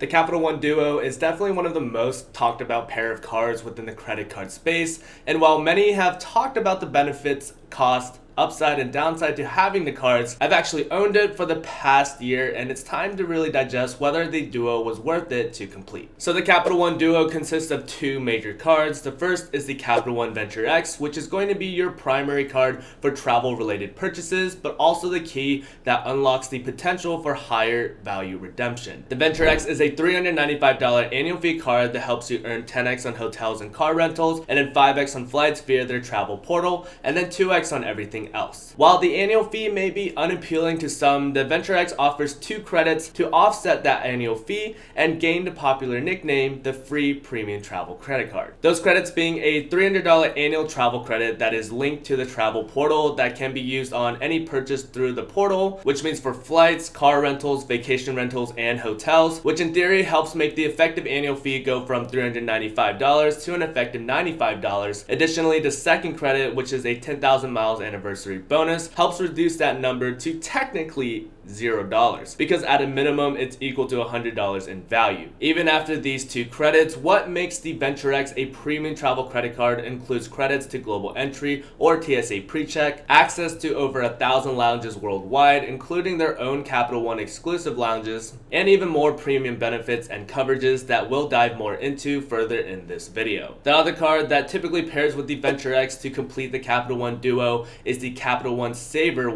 The Capital One Duo is definitely one of the most talked about pair of cards within the credit card space, and while many have talked about the benefits, cost, upside and downside to having the cards, I've actually owned it for the past year and it's time to really digest whether the Duo was worth it to complete. So the Capital One Duo consists of two major cards. The first is the Capital One Venture X, which is going to be your primary card for travel related purchases, but also the key that unlocks the potential for higher value redemption. The Venture X is a $395 annual fee card that helps you earn 10x on hotels and car rentals, and then 5x on flights via their travel portal, and then 2x on everything else. While the annual fee may be unappealing to some, the Venture X offers 2 credits to offset that annual fee and gain the popular nickname, the free premium travel credit card. Those credits being a $300 annual travel credit that is linked to the travel portal that can be used on any purchase through the portal, which means for flights, car rentals, vacation rentals, and hotels, which in theory helps make the effective annual fee go from $395 to an effective $95. Additionally, the second credit, which is a 10,000 miles anniversary bonus, helps reduce that number to technically $0 because at a minimum it's equal to $100 in value. Even after these 2 credits, what makes the Venture X a premium travel credit card includes credits to global entry or TSA pre-check, access to over 1,000 lounges worldwide, including their own Capital One exclusive lounges, and even more premium benefits and coverages that we'll dive more into further in this video. The other card that typically pairs with the Venture X to complete the Capital One Duo is the Capital One Saver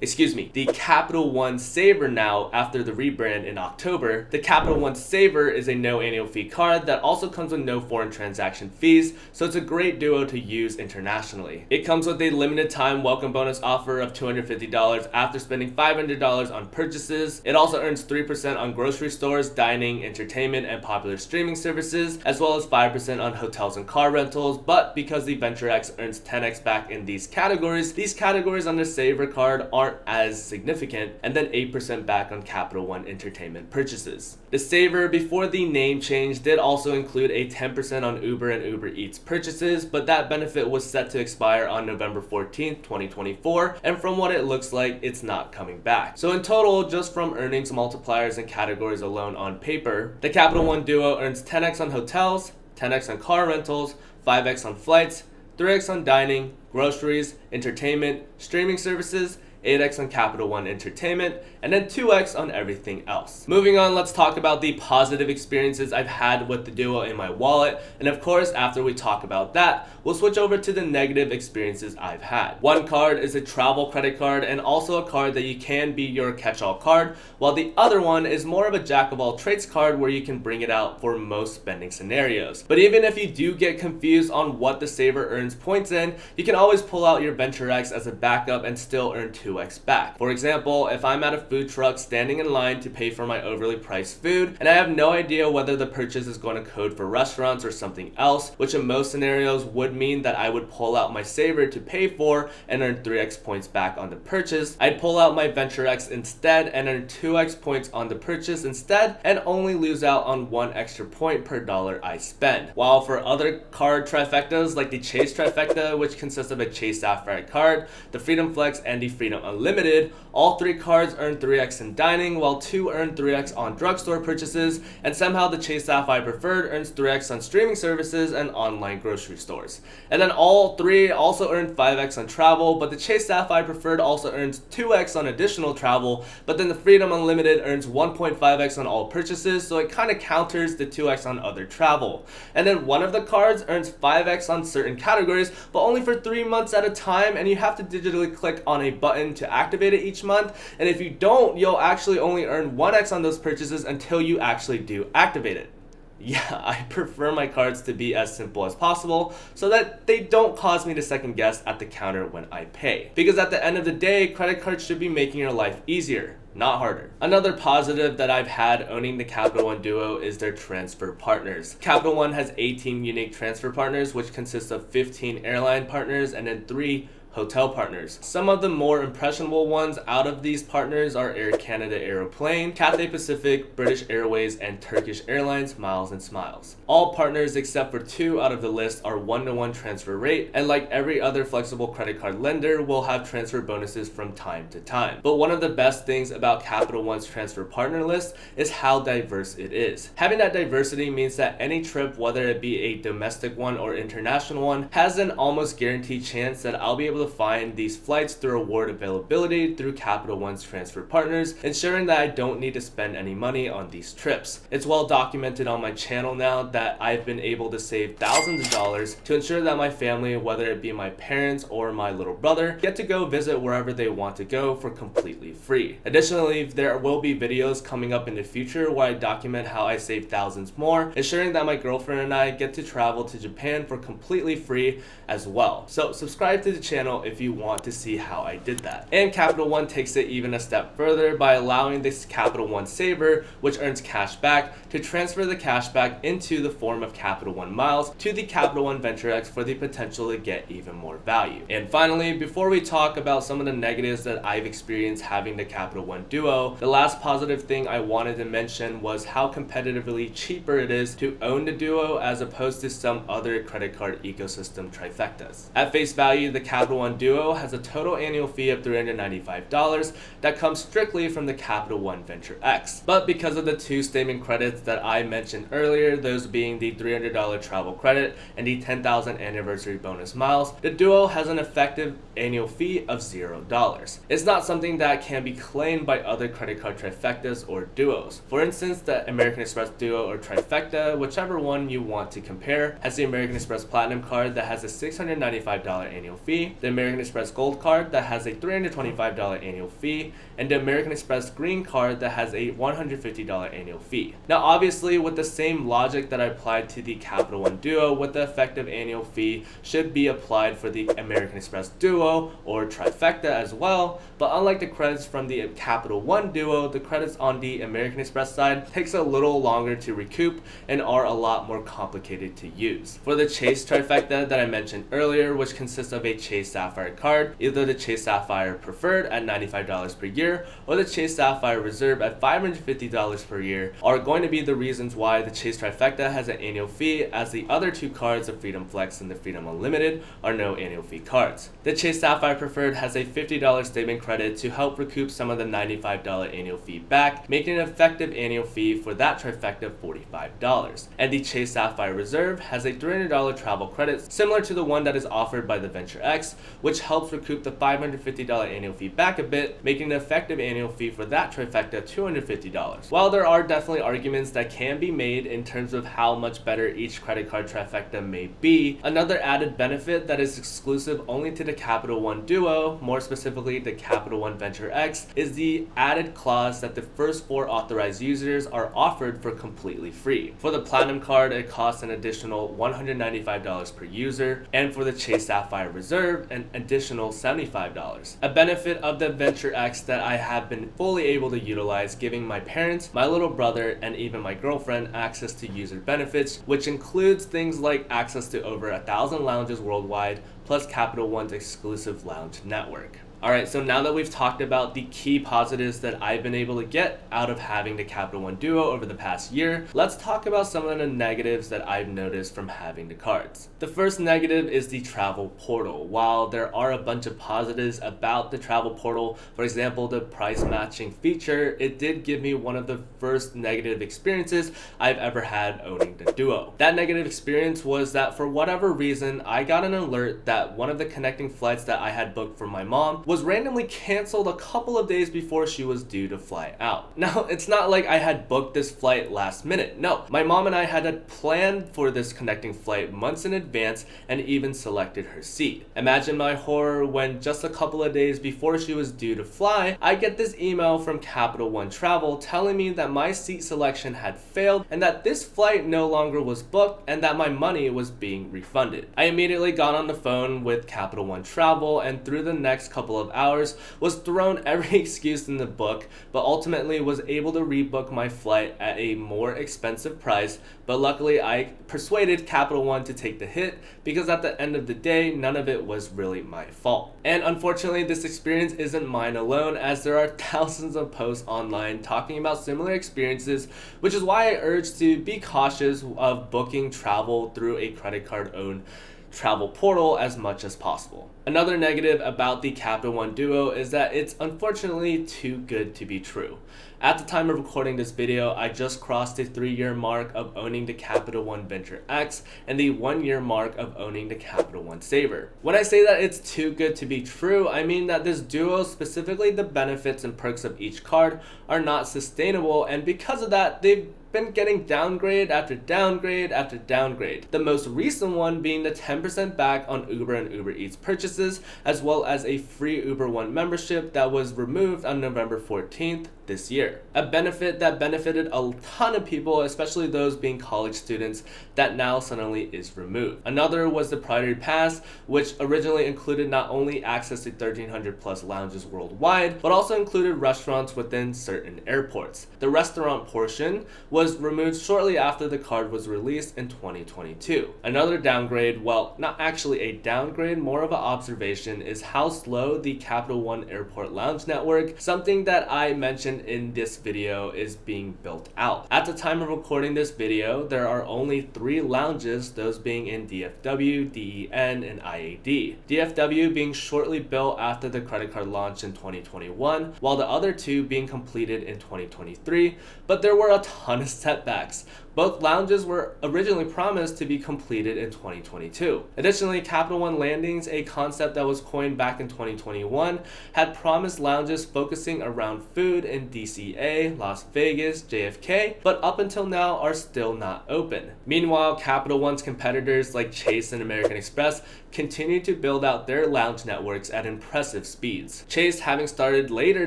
the Capital One Saver now after the rebrand in October. The Capital One Saver is a no annual fee card that also comes with no foreign transaction fees, so it's a great duo to use internationally. It comes with a limited time welcome bonus offer of $250 after spending $500 on purchases. It also earns 3% on grocery stores, dining, entertainment, and popular streaming services, as well as 5% on hotels and car rentals, but because the Venture X earns 10x back in these categories on the Saver card aren't as significant, and then 8% back on Capital One entertainment purchases. The Saver, before the name change, did also include a 10% on Uber and Uber Eats purchases, but that benefit was set to expire on November 14th, 2024, and from what it looks like, it's not coming back. So in total, just from earnings multipliers and categories alone on paper, the Capital One Duo earns 10x on hotels, 10x on car rentals, 5x on flights, 3x on dining, groceries, entertainment, streaming services, 8x on Capital One Entertainment, and then 2x on everything else. Moving on, let's talk about the positive experiences I've had with the Duo in my wallet, and of course, after we talk about that, we'll switch over to the negative experiences I've had. One card is a travel credit card and also a card that you can be your catch-all card, while the other one is more of a jack-of-all-trades card where you can bring it out for most spending scenarios. But even if you do get confused on what the Saver earns points in, you can always pull out your Venture X as a backup and still earn 2x back. For example, if I'm at a food truck standing in line to pay for my overly priced food and I have no idea whether the purchase is going to code for restaurants or something else, which in most scenarios would mean that I would pull out my Saver to pay for and earn 3x points back on the purchase, I'd pull out my Venture X instead and earn 2x points on the purchase instead and only lose out on 1 extra point per dollar I spend. While for other card trifectas like the Chase trifecta, which consists of a Chase Sapphire card, the Freedom Flex, and the Freedom Unlimited, all 3 cards earn 3x in dining, while 2 earn 3x on drugstore purchases, and somehow the Chase Sapphire Preferred earns 3x on streaming services and online grocery stores. And then all 3 also earn 5x on travel, but the Chase Sapphire Preferred also earns 2x on additional travel, but then the Freedom Unlimited earns 1.5x on all purchases, so it kind of counters the 2x on other travel. And then one of the cards earns 5x on certain categories, but only for 3 months at a time, and you have to digitally click on a button to activate it each month, and if you don't, you'll actually only earn 1x on those purchases until you actually do activate it. Yeah, I prefer my cards to be as simple as possible so that they don't cause me to second guess at the counter when I pay. Because at the end of the day, credit cards should be making your life easier, not harder. Another positive that I've had owning the Capital One Duo is their transfer partners. Capital One has 18 unique transfer partners, which consists of 15 airline partners and then 3 hotel partners. Some of the more impressionable ones out of these partners are Air Canada Aeroplane, Cathay Pacific, British Airways, and Turkish Airlines Miles and Smiles. All partners except for 2 out of the list are 1-to-1 transfer rate, and like every other flexible credit card lender, will have transfer bonuses from time to time. But one of the best things about Capital One's transfer partner list is how diverse it is. Having that diversity means that any trip, whether it be a domestic one or international one, has an almost guaranteed chance that I'll be able to find these flights through award availability through Capital One's transfer partners, ensuring that I don't need to spend any money on these trips. It's well documented on my channel now that I've been able to save thousands of dollars to ensure that my family, whether it be my parents or my little brother, get to go visit wherever they want to go for completely free. Additionally, there will be videos coming up in the future where I document how I save thousands more, ensuring that my girlfriend and I get to travel to Japan for completely free as well. So subscribe to the channel if you want to see how I did that. And Capital One takes it even a step further by allowing this Capital One Saver, which earns cash back, to transfer the cash back into the form of Capital One miles to the Capital One Venture X for the potential to get even more value. And finally, before we talk about some of the negatives that I've experienced having the Capital One Duo, the last positive thing I wanted to mention was how competitively cheaper it is to own the Duo as opposed to some other credit card ecosystem trifectas. At face value, the Capital One Duo has a total annual fee of $395 that comes strictly from the Capital One Venture X. But because of the 2 statement credits that I mentioned earlier, those being the $300 travel credit and the 10,000 anniversary bonus miles, the Duo has an effective annual fee of $0. It's not something that can be claimed by other credit card trifectas or duos. For instance, the American Express Duo or trifecta, whichever one you want to compare, has the American Express Platinum card that has a $695 annual fee, the American Express Gold card that has a $325 annual fee, and the American Express Green card that has a $150 annual fee. Now obviously, with the same logic that I applied to the Capital One Duo, with the effective annual fee should be applied for the American Express Duo or trifecta as well, but unlike the credits from the Capital One Duo, the credits on the American Express side takes a little longer to recoup and are a lot more complicated to use. For the Chase trifecta that I mentioned earlier, which consists of a Chase Sapphire card, either the Chase Sapphire Preferred at $95 per year or the Chase Sapphire Reserve at $550 per year, are going to be the reasons why the Chase trifecta has an annual fee, as the other 2 cards, the Freedom Flex and the Freedom Unlimited, are no annual fee cards. The Chase Sapphire Preferred has a $50 statement credit to help recoup some of the $95 annual fee back, making an effective annual fee for that trifecta $45. And the Chase Sapphire Reserve has a $300 travel credit similar to the one that is offered by the Venture X, which helps recoup the $550 annual fee back a bit, making the effective annual fee for that trifecta $250. While there are definitely arguments that can be made in terms of how much better each credit card trifecta may be, another added benefit that is exclusive only to the Capital One Duo, more specifically the Capital One Venture X, is the added clause that the first 4 authorized users are offered for completely free. For the Platinum card, it costs an additional $195 per user, and for the Chase Sapphire Reserve, an additional $75. A benefit of the Venture X that I have been fully able to utilize, giving my parents, my little brother, and even my girlfriend access to user benefits, which includes things like access to over 1,000 lounges worldwide, plus Capital One's exclusive lounge network. Alright, so now that we've talked about the key positives that I've been able to get out of having the Capital One Duo over the past year, let's talk about some of the negatives that I've noticed from having the cards. The first negative is the travel portal. While there are a bunch of positives about the travel portal, for example, the price matching feature, it did give me one of the first negative experiences I've ever had owning the Duo. That negative experience was that for whatever reason, I got an alert that one of the connecting flights that I had booked for my mom was randomly canceled a couple of days before she was due to fly out. Now, it's not like I had booked this flight last minute. No, my mom and I had planned for this connecting flight months in advance and even selected her seat. Imagine my horror when just a couple of days before she was due to fly, I get this email from Capital One Travel telling me that my seat selection had failed and that this flight no longer was booked and that my money was being refunded. I immediately got on the phone with Capital One Travel, and through the next couple of hours, was thrown every excuse in the book, but ultimately was able to rebook my flight at a more expensive price. But luckily I persuaded Capital One to take the hit, because at the end of the day, none of it was really my fault. And unfortunately, this experience isn't mine alone, as there are thousands of posts online talking about similar experiences, which is why I urge to be cautious of booking travel through a credit card owned travel portal as much as possible. Another negative about the Capital One Duo is that it's unfortunately too good to be true. At the time of recording this video, I just crossed the 3-year mark of owning the Capital One Venture X and the 1-year mark of owning the Capital One Saver. When I say that it's too good to be true, I mean that this duo, specifically the benefits and perks of each card, are not sustainable, and because of that, they've been getting downgrade after downgrade after downgrade. The most recent one being the 10% back on Uber and Uber Eats purchases, as well as a free Uber One membership that was removed on November 14th this year. A benefit that benefited a ton of people, especially those being college students, that now suddenly is removed. Another was the Priority Pass, which originally included not only access to 1,300 plus lounges worldwide, but also included restaurants within certain airports. The restaurant portion was removed shortly after the card was released in 2022. Another downgrade, well, not actually a downgrade, more of an observation, is how slow the Capital One Airport Lounge network, something that I mentioned in this video, is being built out. At the time of recording this video, there are only 3 lounges, those being in DFW, DEN, and IAD. DFW being shortly built after the credit card launch in 2021, while the other 2 being completed in 2023, but there were a ton of setbacks. Both lounges were originally promised to be completed in 2022. Additionally, Capital One Landings, a concept that was coined back in 2021, had promised lounges focusing around food in DCA, Las Vegas, JFK, but up until now are still not open. Meanwhile, Capital One's competitors like Chase and American Express continue to build out their lounge networks at impressive speeds. Chase, having started later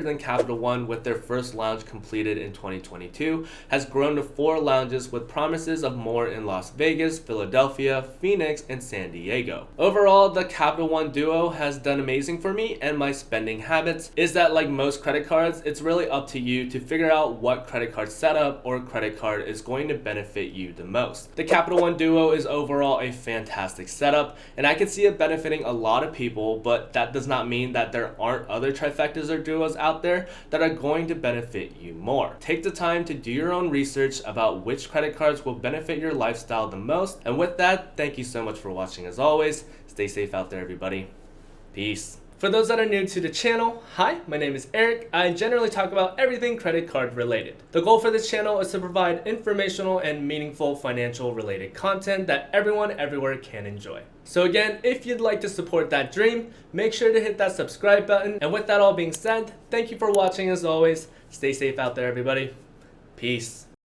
than Capital One with their first lounge completed in 2022, has grown to 4 lounges with promises of more in Las Vegas, Philadelphia, Phoenix, and San Diego. Overall, the Capital One Duo has done amazing for me and my spending habits. Is that, like most credit cards, it's really up to you to figure out what credit card setup or credit card is going to benefit you the most. The Capital One Duo is overall a fantastic setup, and I can see it benefiting a lot of people, but that does not mean that there aren't other trifectas or duos out there that are going to benefit you more. Take the time to do your own research about which credit cards will benefit your lifestyle the most. And with that, thank you so much for watching as always. Stay safe out there, everybody. Peace. For those that are new to the channel, hi, my name is Eric. I generally talk about everything credit card related. The goal for this channel is to provide informational and meaningful financial related content that everyone everywhere can enjoy. So again, if you'd like to support that dream, make sure to hit that subscribe button. And with that all being said, thank you for watching as always. Stay safe out there, everybody. Peace.